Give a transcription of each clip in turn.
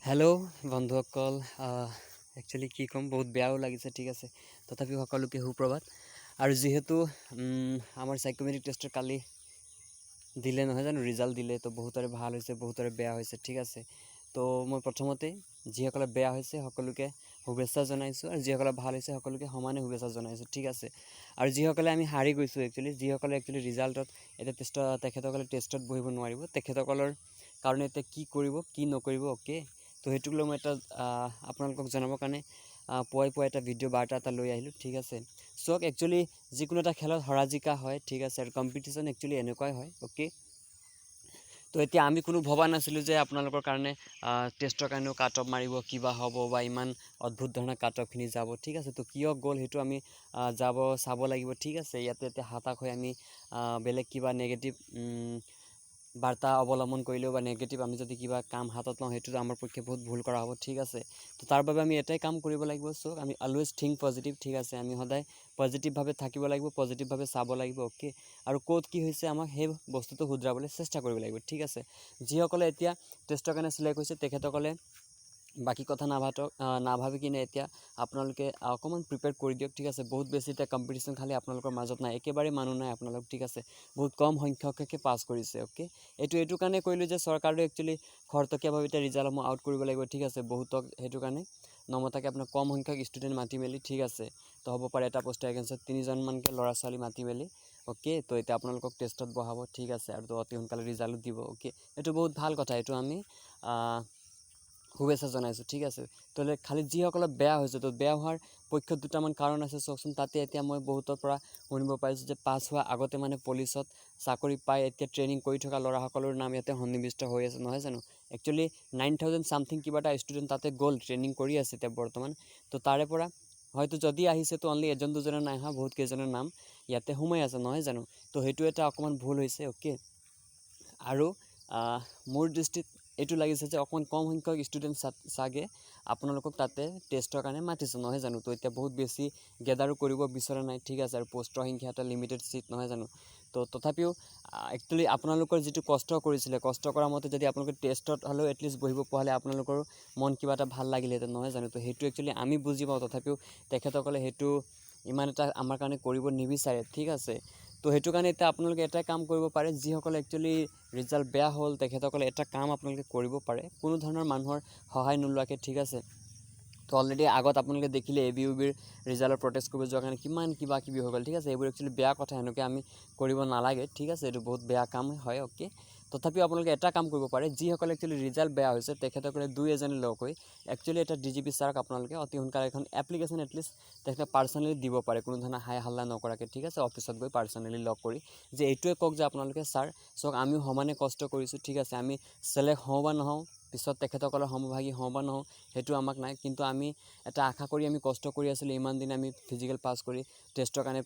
Hello' বন্ধুসকল, actually কি ক'ম, বহুত বেয়াও লাগিছে। ঠিক আছে, তথাপিও সকলোকে সুপ্ৰভাত। আৰু যিহেতু আমাৰ সাইকোমেট্ৰিক টেষ্টৰ কালি দিলে নহয় জানো, ৰিজাল্ট দিলে, তো বহুতৰে ভাল হৈছে, বহুতৰে বেয়া হৈছে। ঠিক আছে, তো মই প্ৰথমতে যিসকলে বেয়া হৈছে সকলোকে শুভেচ্ছা জনাইছোঁ, আৰু যিসকলে ভাল হৈছে সকলোকে সমানে শুভেচ্ছা জনাইছোঁ। ঠিক আছে, আৰু যিসকলে আমি হাৰি গৈছোঁ, যিসকলে ৰিজাল্টত এতিয়া তেখেতসকলে টেষ্টত বহিব নোৱাৰিব, তেখেতসকলৰ কাৰণে এতিয়া কি কৰিব কি নকৰিব, অ'কে। তো সেইটোক লৈ মই এটা আপোনালোকক জনাবৰ কাৰণে পুৱাই এটা ভিডিঅ' বাৰ্তা এটা লৈ আহিলোঁ। ঠিক আছে, চাওক, একচুৱেলি যিকোনো এটা খেলত হৰা জিকা হয়। ঠিক আছে, আৰু কম্পিটিশ্যন একচুৱেলি এনেকুৱাই হয়, অ'কে। তো এতিয়া আমি কোনো ভবা নাছিলোঁ যে আপোনালোকৰ কাৰণে টেষ্টৰ কাৰণেও কাট অফ মাৰিব, কিবা হ'ব, বা ইমান অদ্ভুত ধৰণৰ কাট অফখিনি যাব। ঠিক আছে, তো কিয় গ'ল সেইটো আমি চাব লাগিব। ঠিক আছে, ইয়াতে এতিয়া হতাশ হৈ আমি বেলেগ কিবা নিগেটিভ বাৰ্তা অৱলম্বন কৰিলেও বা নেগেটিভ আমি যদি কিবা কাম হাতত লওঁ, সেইটো আমাৰ পক্ষে বহুত ভুল কৰা হ'ব। ঠিক আছে, তো তাৰ বাবে আমি এটাই কাম কৰিব লাগিব। চাওক, আমি অলৱেজ থিংক পজিটিভ। ঠিক আছে, আমি সদায় পজিটিভভাৱে থাকিব লাগিব, পজিটিভভাৱে চাব লাগিব, অ'কে। আৰু ক'ত কি হৈছে আমাক সেই বস্তুটো শুধৰাবলৈ চেষ্টা কৰিব লাগিব। ঠিক আছে, যিসকলে এতিয়া টেষ্টৰ কাৰণে চিলেক্ট হৈছে তেখেতসকলে বাকী কথা নাভাবি কিনে এতিয়া আপোনালোকে অকণমান প্ৰিপেয়াৰ কৰি দিয়ক। ঠিক আছে, বহুত বেছি এতিয়া কম্পিটিশ্যন খালি আপোনালোকৰ মাজত নাই, একেবাৰে মানুহ নাই আপোনালোক। ঠিক আছে, বহুত কম সংখ্যকে পাছ কৰিছে, অ'কে। এইটো কাৰণে কৰিলোঁ যে চৰকাৰে একচুৱেলি খৰতকীয়াভাৱে এতিয়া ৰিজাল্টসমূহ আউট কৰিব লাগিব। ঠিক আছে, বহুতক সেইটো কাৰণে নমতাকে আপোনাৰ কম সংখ্যক ষ্টুডেণ্ট মাতি মেলি, ঠিক আছে, তো হ'ব পাৰে এটা পোষ্টৰ এগেইনষ্টত 3জনমানকৈ ল'ৰা ছোৱালী মাতি মেলি, অ'কে। তো এতিয়া আপোনালোকক টেষ্টত বহাব। ঠিক আছে, আৰু অতি সোনকালে ৰিজাল্ট দিব, অ'কে। এইটো বহুত ভাল কথা, এইটো আমি শুভেচ্ছা জনাইছোঁ। ঠিক আছে, তো খালি যিসকলৰ বেয়া হৈছে, তো বেয়া হোৱাৰ পক্ষত দুটামান কাৰণ আছে। চাওকচোন, তাতে এতিয়া মই বহুতৰ পৰা শুনিব পাৰিছোঁ যে পাছ হোৱা আগতে মানে পুলিচত চাকৰি পাই এতিয়া ট্ৰেইনিং কৰি থকা ল'ৰাসকলৰ নাম ইয়াতে সন্নিৱিষ্ট হৈ আছে, নহয় জানো। একচুৱেলি 9,000 চামথিং কিবা এটা ষ্টুডেণ্ট তাতে গ'ল, ট্ৰেইনিং কৰি আছে এতিয়া বৰ্তমান। তো তাৰে পৰা হয়তো যদি আহিছে, তো অনলি এজন দুজনৰ নাই অহা, বহুত কেইজনৰ নাম ইয়াতে সোমাই আছে, নহয় জানো। তো সেইটো এটা অকণমান ভুল হৈছে, অ'কে। আৰু মোৰ দৃষ্টিত এইটো লাগিছে যে অকণমান কম সংখ্যক ষ্টুডেণ্ট চাগে আপোনালোকক তাতে টেষ্টৰ কাৰণে মাতিছে, নহয় জানো। তো এতিয়া বহুত বেছি গেডাৰো কৰিব বিচৰা নাই। ঠিক আছে, আৰু পষ্টৰ সংখ্যা এটা লিমিটেড ছিট, নহয় জানো। তো তথাপিও একচুৱেলি আপোনালোকৰ যিটো কষ্ট কৰিছিলে, কষ্ট কৰা মতে যদি আপোনালোকে টেষ্টত হ'লেও এটলিষ্ট বহিব পৰা হ'লে আপোনালোকৰো মন কিবা এটা ভাল লাগিলেহেঁতেন, নহয় জানো। তো সেইটো একচুৱেলি আমি বুজি পাওঁ, তথাপিও তেখেতসকলে সেইটো ইমান এটা আমাৰ কাৰণে কৰিব নিবিচাৰে। ঠিক আছে, তো সেইটো কাৰণে এতিয়া আপোনালোকে এটাই কাম কৰিব পাৰে, যিসকলে একচুৱেলি ৰিজাল্ট বেয়া হ'ল তেখেতসকলে এটা কাম আপোনালোকে কৰিব পাৰে, কোনো ধৰণৰ মানুহৰ সহায় নোলোৱাকৈ। ঠিক আছে, তো অলৰেডি আগত আপোনালোকে দেখিলে ABUBৰ ৰিজাল্টৰ প্ৰটেষ্ট কৰিব যোৱাৰ কাৰণে কিমান কিবা কিবি হৈ গ'ল। ঠিক আছে, এইবোৰ একচুৱেলি বেয়া কথা, এনেকৈ আমি কৰিব নালাগে। ঠিক আছে, এইটো বহুত বেয়া কাম হয়, অ'কে। তথাপিও আপোনালোকে এটা কাম কৰিব পাৰে, যিসকলে একচুৱেলি ৰিজাল্ট বেয়া হৈছে তেখেতসকলে দুই এজনে লগ হৈ একচুৱেলি এটা DGP ছাৰক আপোনালোকে অতি সোনকালে এখন এপ্লিকেশ্যন এটলিষ্ট তেখেতে পাৰ্চনেলি দিব পাৰে, কোনো ধৰণৰ হাই হাল্লা নকৰাকৈ। ঠিক আছে, অফিচত গৈ পাৰ্চনেলি লগ কৰি যে এইটোৱে কওক যে আপোনালোকে ছাৰ চাওক, আমিও সমানে কষ্ট কৰিছোঁ। ঠিক আছে, আমি চিলেক্ট হওঁ বা নহওঁ, পিছত তেখেতসকলৰ সমভাগী হওঁ বা নহওঁ, সেইটো আমাক নাই, কিন্তু আমি এটা আশা কৰি আমি কষ্ট কৰি আছিলোঁ, ইমান দিন আমি ফিজিকেল পাছ কৰি টেষ্টৰ কাৰণে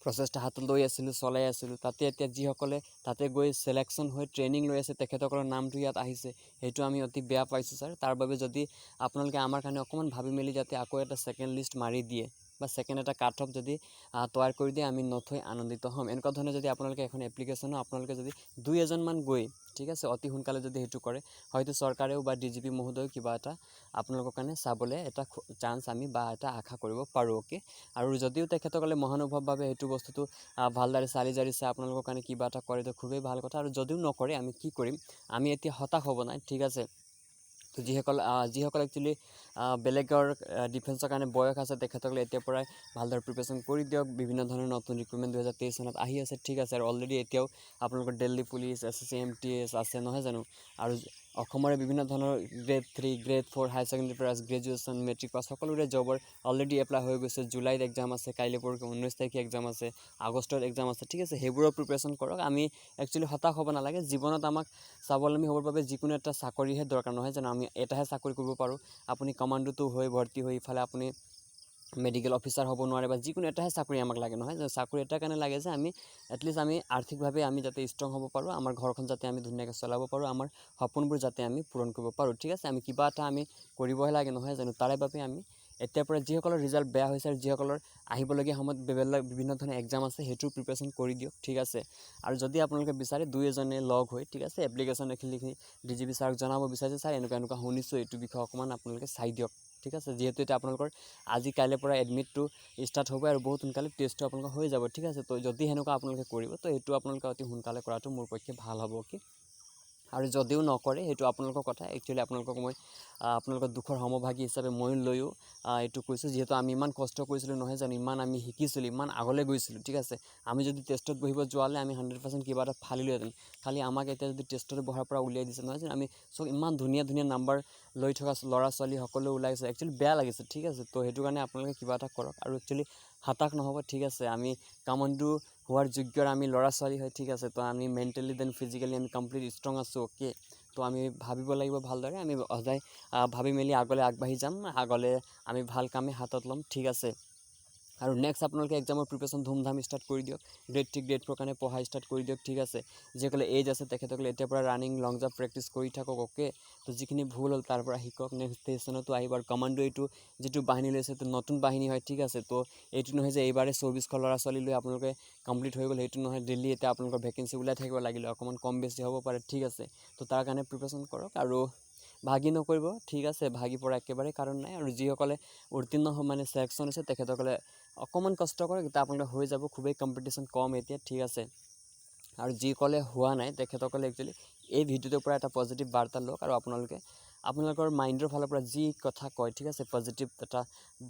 প্ৰচেষ্টা হাতত লৈ আছিলোঁ, চলাই আছিলোঁ। তাতে এতিয়া যিসকলে তাতে গৈ চিলেকশ্যন হৈ ট্ৰেইনিং লৈ আছে তেখেতসকলৰ নামটো ইয়াত আহিছে, সেইটো আমি অতি বেয়া পাইছোঁ ছাৰ। তাৰ বাবে যদি আপোনালোকে আমাৰ কাৰণে অকণমান ভাবি মেলি যাতে আকৌ এটা ছেকেণ্ড লিষ্ট মাৰি দিয়ে, বা ছেকেণ্ড এটা কাট অফ যদি তৈয়াৰ কৰি দিয়ে, আমি নথৈ আনন্দিত হ'ম। এনেকুৱা ধৰণে যদি আপোনালোকে এখন এপ্লিকেশ্যনো আপোনালোকে যদি দুই এজনমান গৈ, ঠিক আছে, অতি সোনকালে যদি সেইটো কৰে, হয়তো চৰকাৰেও বা DGP মহোদয়েও কিবা এটা আপোনালোকৰ কাৰণে চাবলৈ এটা চান্স আমি বা এটা আশা কৰিব পাৰোঁ, অ'কে। আৰু যদিও তেখেতসকলে মহানুভৱভাৱে সেইটো বস্তুটো ভালদৰে চালি জাৰি চাই আপোনালোকৰ কাৰণে কিবা এটা কৰে, তো খুবেই ভাল কথা। আৰু যদিও নকৰে, আমি কি কৰিম, আমি এতিয়া হতাশ হ'ব নাই। ঠিক আছে, তো যিসকল একচুৱেলি বেলেগৰ ডিফেন্সৰ কাৰণে বয়স আছে তেখেতসকলে এতিয়াৰ পৰাই ভালদৰে প্ৰিপেৰেশ্যন কৰি দিয়ক। বিভিন্ন ধৰণৰ নতুন ৰিক্ৰুটমেণ্ট 2023 চনত আহি আছে। ঠিক আছে, আৰু অলৰেডি এতিয়াও আপোনালোকৰ দিল্লী পুলিচ, SSC MTS আছে, নহয় জানো। আৰু অসমৰে বিভিন্ন ধৰণৰ grade 3, grade 4 higher secondary pass, graduation, matric pass সকলোৰে জবৰ অলৰেডি এপ্লাই হৈ গৈছে। জুলাইত এক্সাম আছে, কাইলৈ পৰহি 19 তাৰিখে এক্সাম আছে, আগষ্টত এক্সাম আছে। ঠিক আছে, সেইবোৰৰ প্ৰিপেৰেশ্যন কৰক। আমি একচুৱেলি হতাশ হ'ব নালাগে। জীৱনত আমাক স্বাৱলম্বী হ'বৰ বাবে যিকোনো এটা চাকৰিহে দৰকাৰ, নহয় জানো। আমি এটাহে চাকৰি কৰিব পাৰোঁ, আপুনি কমাণ্ডোটো হৈ ভৰ্তি হৈ ইফালে আপুনি মেডিকেল অফিচাৰ হ'ব নোৱাৰে, বা যিকোনো এটাহে চাকৰি আমাক লাগে, নহয় জানো। চাকৰি এটাৰ কাৰণে লাগে যে আমি এটলিষ্ট আমি আৰ্থিকভাৱে আমি যাতে ষ্ট্ৰং হ'ব পাৰোঁ, আমাৰ ঘৰখন যাতে আমি ধুনীয়াকৈ চলাব পাৰোঁ, আমাৰ সপোনবোৰ যাতে আমি পূৰণ কৰিব পাৰোঁ। ঠিক আছে, আমি কিবা এটা আমি কৰিবহে লাগে, নহয় জানো। তাৰে বাবে আমি এতিয়াৰ পৰা যিসকলৰ ৰিজাল্ট বেয়া হৈছে আৰু যিসকলৰ আহিবলগীয়া সময়ত বিভিন্ন ধৰণৰ এক্সাম আছে সেইটোৰ প্ৰিপাৰেশ্যন কৰি দিয়ক, ঠিক আছে। আৰু যদি আপোনালোকে বিচাৰে দুই এজনে লগ হৈ, ঠিক আছে, এপ্লিকেশ্যন লিখি DGP ছাৰক জনাব বিচাৰে যে ছাৰ এনেকুৱা শুনিছোঁ, এইটো বিষয়ে অকণমান আপোনালোকে চাই দিয়ক, ঠিক আছে। যিহেতু এতিয়া আপোনালোকৰ আজি কাইলৈৰ পৰা এডমিটটো ষ্টাৰ্ট হ'ব আৰু বহুত সোনকালে টেষ্টটো আপোনালোকৰ হৈ যাব, ঠিক আছে। তো যদি সেনেকুৱা আপোনালোকে কৰিব তো এইটো আপোনালোকে অতি সোনকালে কৰাটো মোৰ পক্ষে ভাল হ'ব, কি। আৰু যদিও নকৰে সেইটো আপোনালোকৰ কথা, একচুৱেলি আপোনালোকক মই আপোনালোকৰ দুখৰ সমভাগী হিচাপে মই লৈও এইটো কৈছোঁ, যিহেতু আমি ইমান কষ্ট কৰিছিলোঁ নহয় জানো, ইমান আমি শিকিছিলোঁ, ইমান আগলৈ গৈছিলোঁ, ঠিক আছে। আমি যদি টেষ্টত বহিব যোৱা হ'লে আমি 100% কিবা এটা ফালিলোহেঁতেন। খালি আমাক এতিয়া যদি টেষ্টত বহাৰ পৰা উলিয়াই দিছে নহয় জানো, আমি চব ইমান ধুনীয়া ধুনীয়া নাম্বাৰ লৈ থকা ল'ৰা ছোৱালী সকলো ওলাইছে, একচুৱেলি বেয়া লাগিছে, ঠিক আছে। তো সেইটো কাৰণে আপোনালোকে কিবা এটা কৰক আৰু একচুৱেলি হতাশ নহ'ব, ঠিক আছে। আমি কামাণ্ডো হোৱাৰ যোগ্যৰ আমি ল'ৰা ছোৱালী হয়, ঠিক আছে। তো আমি মেণ্টেলি দেন ফিজিকেলি আমি কমপ্লিট ষ্ট্ৰং আছোঁ, অ'কে। তো আমি ভাবিব লাগিব ভালদৰে, আমি সদায় ভাবি মেলি আগলৈ আগবাঢ়ি যাম, আগলৈ আমি ভাল কামে হাতত ল'ম, ঠিক আছে। আৰু নেক্সট আপোনালোকে এক্সামৰ প্ৰিপাৰেশ্যন ধুমধাম ষ্টাৰ্ট কৰি দিয়ক, গ্ৰেড 3 গ্ৰেড 4 কাৰণে পঢ়া ষ্টাৰ্ট কৰি দিয়ক, ঠিক আছে। যিসকলে এজ আছে তেখেতসকলে এতিয়াৰ পৰা ৰানিং লং জাম্প প্ৰেক্টিছ কৰি থাকক, অ'কে। তো যিখিনি ভুল হ'ল তাৰ পৰা শিকক, নেক্সট ষ্টেচনতো আহিব। আৰু কমাণ্ডো এইটো যিটো বাহিনী লৈছে এইটো নতুন বাহিনী হয়, ঠিক আছে। তো এইটো নহয় যে এইবাৰে 2400 ল'ৰা ছোৱালী লৈ আপোনালোকে কমপ্লিট হৈ গ'ল, সেইটো নহয়। ডেইলি এতিয়া আপোনালোকৰ ভেকেঞ্চি ওলাই থাকিব লাগিলে, অকণমান কম বেছি হ'ব পাৰে, ঠিক আছে। তো তাৰ কাৰণে প্ৰিপাৰেশ্যন কৰক আৰু ভাগি নকৰিব, ঠিক আছে। ভাগি পৰা একেবাৰে কাৰণ নাই। আৰু যিসকলে উত্তীৰ্ণ মানে ছিলেকশ্যন হৈছে তেখেতসকলে অকণমান কষ্ট কৰক, এতিয়া আপোনালোকে হৈ যাব, খুবেই কম্পিটিশ্যন কম এতিয়া, ঠিক আছে। আৰু যিসকলে হোৱা নাই তেখেতসকলে একচুৱেলি এই ভিডিঅ'টোৰ পৰা এটা পজিটিভ বাৰ্তা লওক আৰু আপোনালোকৰ মাইণ্ডৰ ফালৰ পৰা যি কথা কয়, ঠিক আছে, পজিটিভ এটা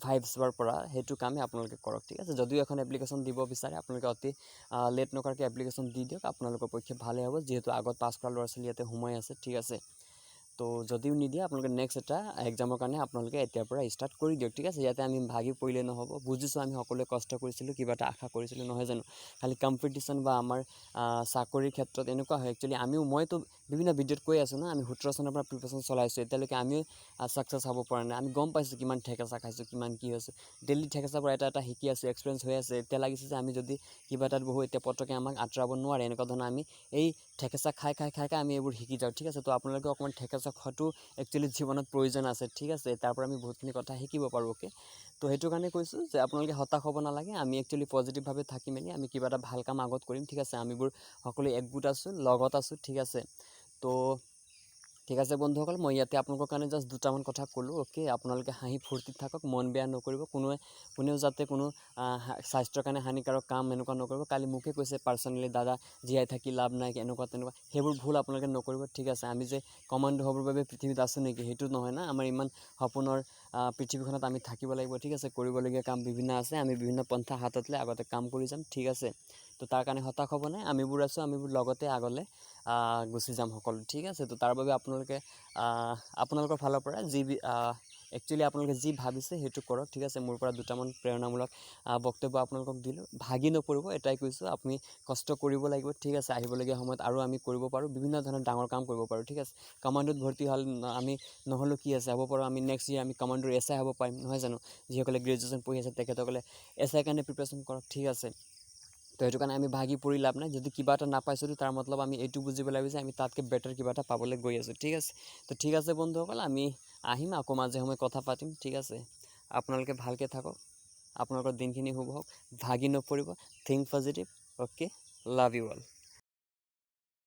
ভাইবছৰ পৰা সেইটো কামেই আপোনালোকে কৰক, ঠিক আছে। যদিও এখন এপ্লিকেশ্যন দিব বিচাৰে আপোনালোকে অতি লেট নকৰাকৈ এপ্লিকেশ্যন দি দিয়ক, আপোনালোকৰ পক্ষে ভালেই হ'ব, যিহেতু আগত পাছ কৰা ল'ৰা ছোৱালী ইয়াতে সোমাই আছে, ঠিক আছে। তো যদিও নিদিয়ে আপোনালোকে নেক্সট এটা এক্সামৰ কাৰণে আপোনালোকে এতিয়াৰ পৰা ষ্টাৰ্ট কৰি দিয়ক, ঠিক আছে। ইয়াতে আমি ভাগি পৰিলে নহ'ব, বুজিছোঁ আমি সকলোৱে কষ্ট কৰিছিলোঁ, কিবা এটা আশা কৰিছিলোঁ নহয় জানো। খালি কম্পিটিশ্যন বা আমাৰ চাকৰিৰ ক্ষেত্ৰত এনেকুৱা হয়, একচুৱেলি মইতো বিভিন্ন ভিডিঅ'ত কৈ আছোঁ না, আমি 17 চনৰ পৰা প্ৰিপাৰেশ্যন চলাইছোঁ, এতিয়ালৈকে আমিও ছাকচেছ হ'ব পৰা নাই। আমি গম পাইছোঁ কিমান ঠেকেচা খাইছোঁ, কিমান কি হৈছে, ডেইলি ঠেকেচাৰ পৰা এটা শিকি আছোঁ, এক্সপিৰিয়েঞ্চ হৈ আছে। এতিয়া লাগিছে যে আমি যদি কিবা এটাত বহু এতিয়া পটকৈ আমাক আঁতৰাব নোৱাৰে, এনেকুৱা ধৰণৰ আমি এই ঠেকেচা খাই আমি এইবোৰ শিকি যাওঁ, ঠিক আছে। তো আপোনালোকে অকণমান ঠেকেচা খোৱাটো একচুৱেলি জীৱনত প্ৰয়োজন আছে, ঠিক আছে। তাৰ পৰা আমি বহুতখিনি কথা শিকিব পাৰোঁ, অ'কে। তো সেইটো কাৰণে কৈছোঁ যে আপোনালোকে হতাশ হ'ব নালাগে, আমি একচুৱেলি পজিটিভভাৱে থাকি মেলি আমি কিবা এটা ভাল কাম আগত কৰিম, ঠিক আছে। আমিবোৰ সকলোৱে একগোট আছোঁ, লগত আছোঁ, ঠিক আছে। তো ঠিক আছে বন্ধুসকল, মই ইয়াতে আপোনালোকৰ কাৰণে জাষ্ট দুটামান কথা ক'লোঁ, অ'কে। আপোনালোকে হাঁহি ফূৰ্তিত থাকক, মন বেয়া নকৰিব, কোনেও যাতে কোনো স্বাস্থ্যৰ কাৰণে হানিকাৰক কাম এনেকুৱা নকৰিব। কালি মোকে কৈছে পাৰ্চনেলি, দাদা জীয়াই থাকি লাভ নাই, এনেকুৱা তেনেকুৱা, সেইবোৰ ভুল আপোনালোকে নকৰিব, ঠিক আছে। আমি যে কমাণ্ডো হ'বৰ বাবে পৃথিৱীত আছোঁ নেকি, সেইটো নহয় না। আমাৰ ইমান সপোনৰ পৃথিৱীখনত আমি থাকিব লাগিব, ঠিক আছে। কৰিবলগীয়া কাম বিভিন্ন আছে, আমি বিভিন্ন পন্থা হাতত লৈ আগতে কাম কৰি যাম, ঠিক আছে। তো তাৰ কাৰণে হতাশ হ'ব নাই, আমিবোৰ আছোঁ, আমিবোৰ লগতে আগলৈ গুচি যাম সকলো, ঠিক আছে। তো তাৰ বাবে আপোনালোকৰ ফালৰ পৰা একচুৱেলি আপোনালোকে যি ভাবিছে সেইটো কৰক, ঠিক আছে। মোৰ পৰা দুটামান প্ৰেৰণামূলক বক্তব্য আপোনালোকক দিলোঁ, ভাগি নপৰিব, এটাই কৈছোঁ, আপুনি কষ্ট কৰিব লাগিব, ঠিক আছে। আহিবলগীয়া সময়ত আৰু আমি কৰিব পাৰোঁ, বিভিন্ন ধৰণৰ ডাঙৰ কাম কৰিব পাৰোঁ, ঠিক আছে। কমাণ্ডোত ভৰ্তি হ'ল আমি নহ'লেও কি আছে, হ'ব পাৰোঁ আমি নেক্সট ইয়েৰ আমি কমাণ্ডোৰ SI হ'ব পাৰিম, নহয় জানো। যিসকলে গ্ৰেজুৱেশ্যন পঢ়ি আছে তেখেতসকলে SI কাৰণে প্ৰিপাৰেশ্যন কৰক, ঠিক আছে। তো সেইটো কাৰণে আমি ভাগি পৰি লাভ নাই, যদি কিবা এটা নাপাইছোঁ তাৰ মতলব আমি এইটো বুজিব লাগিব যে আমি তাতকৈ বেটাৰ কিবা এটা পাবলৈ গৈ আছোঁ, ঠিক আছে। তো ঠিক আছে বন্ধুসকল, আমি আহিম আকৌ মাজে সময়ে কথা পাতিম, ঠিক আছে। আপোনালোকে ভালকৈ থাকক, আপোনালোকৰ দিনখিনি শুভ হওক, ভাগি নপৰিব, think positive, okay. Love you all.